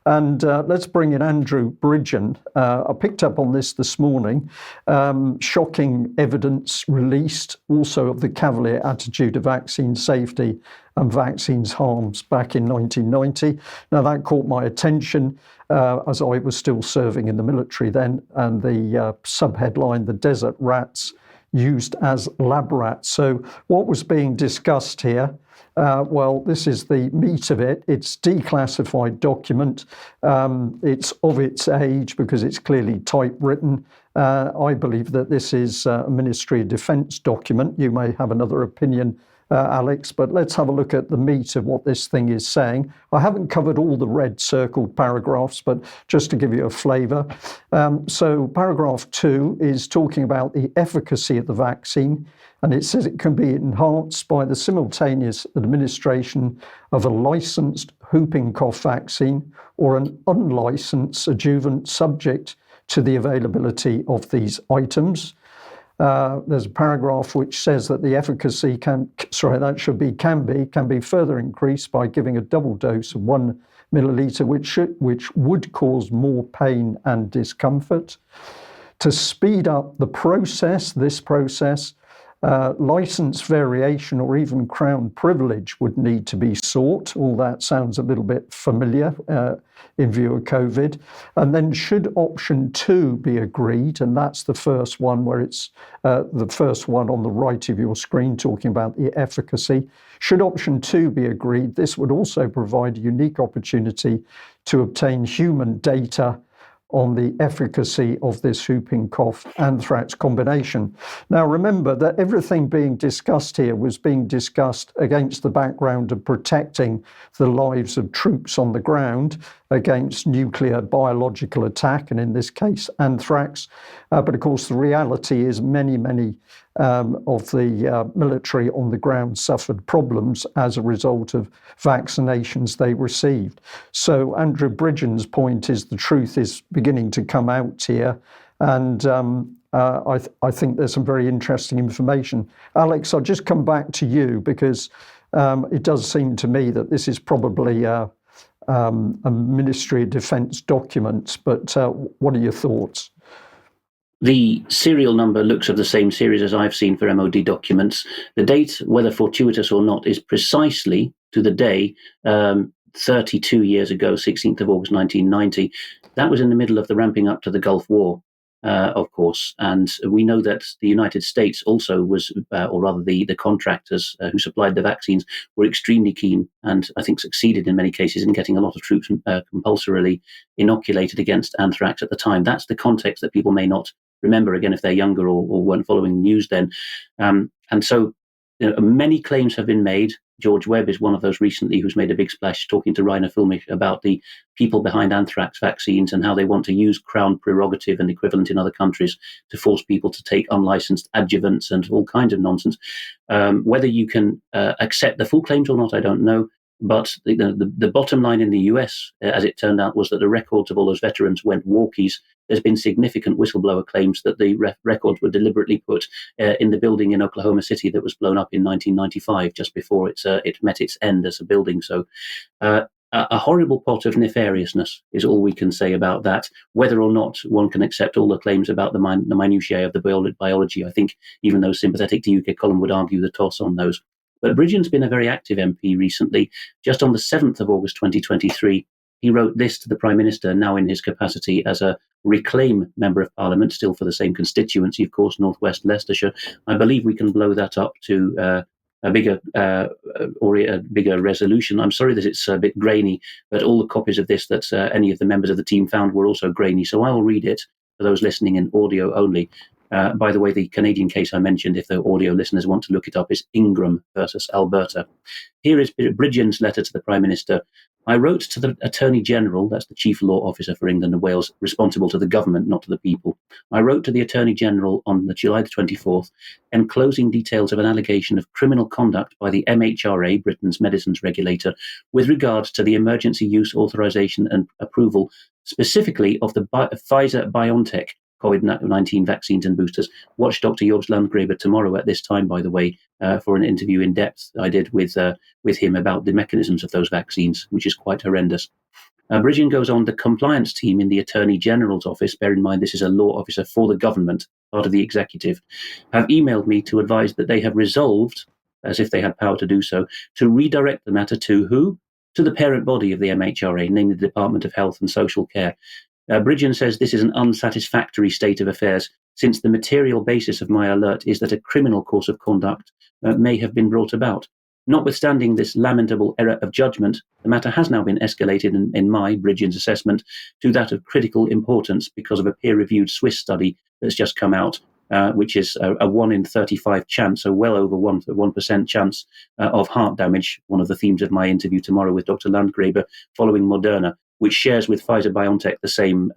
And let's bring in Andrew Bridgen. I picked up on this morning. Shocking evidence released also of the cavalier attitude of vaccine safety and vaccines harms back in 1990. Now, that caught my attention as I was still serving in the military then, and the subheadline, "The Desert Rats Used as Lab Rats." So what was being discussed here? Well, this is the meat of it. It's declassified document. It's of its age because it's clearly typewritten. I believe that this is a Ministry of Defence document. You may have another opinion, Alex, but let's have a look at the meat of what this thing is saying. I haven't covered all the red circled paragraphs, but just to give you a flavour. So paragraph 2 is talking about the efficacy of the vaccine, and it says it can be enhanced by the simultaneous administration of a licensed whooping cough vaccine or an unlicensed adjuvant subject to the availability of these items. There's a paragraph which says that the efficacy can be further increased by giving a double dose of 1 milliliter, which would cause more pain and discomfort. To speed up this process, license variation or even Crown privilege would need to be sought. All that sounds a little bit familiar in view of COVID. And then should option 2 be agreed, and that's the first one where it's the first one on the right of your screen talking about the efficacy. Should option 2 be agreed, this would also provide a unique opportunity to obtain human data on the efficacy of this whooping cough anthrax combination. Now, remember that everything being discussed here was being discussed against the background of protecting the lives of troops on the ground against nuclear biological attack, and in this case, anthrax. But of course, the reality is many of the military on the ground suffered problems as a result of vaccinations they received. So Andrew Bridgen's point is the truth is beginning to come out here, and I think there's some very interesting information. Alex, I'll just come back to you because it does seem to me that this is probably a Ministry of Defence document, but what are your thoughts? The serial number looks of the same series as I've seen for MoD documents. The date, whether fortuitous or not, is precisely to the day 32 years ago, 16th of August 1990. That was in the middle of the ramping up to the Gulf War, of course. And we know that the United States also was, or rather the contractors who supplied the vaccines were extremely keen and I think succeeded in many cases in getting a lot of troops compulsorily inoculated against anthrax at the time. That's the context that people may not remember, again, if they're younger or weren't following the news then. And so many claims have been made. George Webb is one of those recently who's made a big splash talking to Rainer Fulmich about the people behind anthrax vaccines and how they want to use Crown prerogative and equivalent in other countries to force people to take unlicensed adjuvants and all kinds of nonsense. Whether you can accept the full claims or not, I don't know. But the bottom line in the US, as it turned out, was that the records of all those veterans went walkies. There's been significant whistleblower claims that the records were deliberately put in the building in Oklahoma City that was blown up in 1995, just before it met its end as a building. So a horrible pot of nefariousness is all we can say about that. Whether or not one can accept all the claims about the minutiae of the biology, I think even those sympathetic to UK Column would argue the toss on those. But Bridgen's been a very active MP recently. Just on the 7th of August 2023, he wrote this to the Prime Minister, now in his capacity as a Reclaim Member of Parliament, still for the same constituency, of course, North West Leicestershire. I believe we can blow that up to a bigger resolution. I'm sorry that it's a bit grainy, but all the copies of this that any of the members of the team found were also grainy. So I will read it for those listening in audio only. By the way, the Canadian case I mentioned, if the audio listeners want to look it up, is Ingram versus Alberta. Here is Bridgen's letter to the Prime Minister. I wrote to the Attorney General, that's the Chief Law Officer for England and Wales, responsible to the government, not to the people. I wrote to the Attorney General on July the 24th, enclosing details of an allegation of criminal conduct by the MHRA, Britain's medicines regulator, with regard to the emergency use authorization and approval, specifically of the Pfizer-BioNTech COVID-19 vaccines and boosters. Watch Dr. Jobs Landgraber tomorrow at this time, by the way, for an interview in depth I did with him about the mechanisms of those vaccines, which is quite horrendous. Bridgen goes on, the compliance team in the Attorney General's office, bear in mind this is a law officer for the government, part of the executive, have emailed me to advise that they have resolved, as if they had power to do so, to redirect the matter to who? To the parent body of the MHRA, namely the Department of Health and Social Care. Bridgen says this is an unsatisfactory state of affairs, since the material basis of my alert is that a criminal course of conduct may have been brought about. Notwithstanding this lamentable error of judgment, the matter has now been escalated in my, Bridgen's assessment, to that of critical importance because of a peer-reviewed Swiss study that's just come out, which is a 1 in 35 chance, so well over 1% chance of heart damage, one of the themes of my interview tomorrow with Dr. Landgraber, following Moderna, which shares with Pfizer-BioNTech the same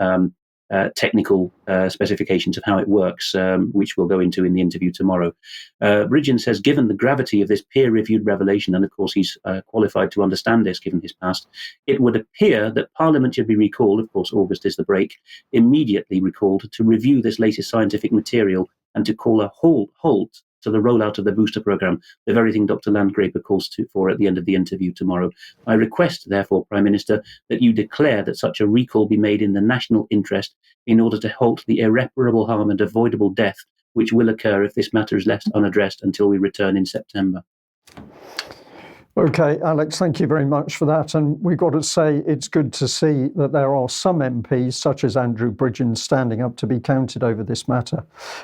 technical specifications of how it works, which we'll go into in the interview tomorrow. Bridgen says, given the gravity of this peer-reviewed revelation, and of course he's qualified to understand this given his past, it would appear that Parliament should be recalled, of course August is the break, immediately recalled to review this latest scientific material and to call a halt to the rollout of the booster program, the very thing Dr. Landgraber calls for at the end of the interview tomorrow. I request, therefore, Prime Minister, that you declare that such a recall be made in the national interest in order to halt the irreparable harm and avoidable death which will occur if this matter is left unaddressed until we return in September. Okay, Alex, thank you very much for that. And we've got to say it's good to see that there are some MPs, such as Andrew Bridgen, standing up to be counted over this matter.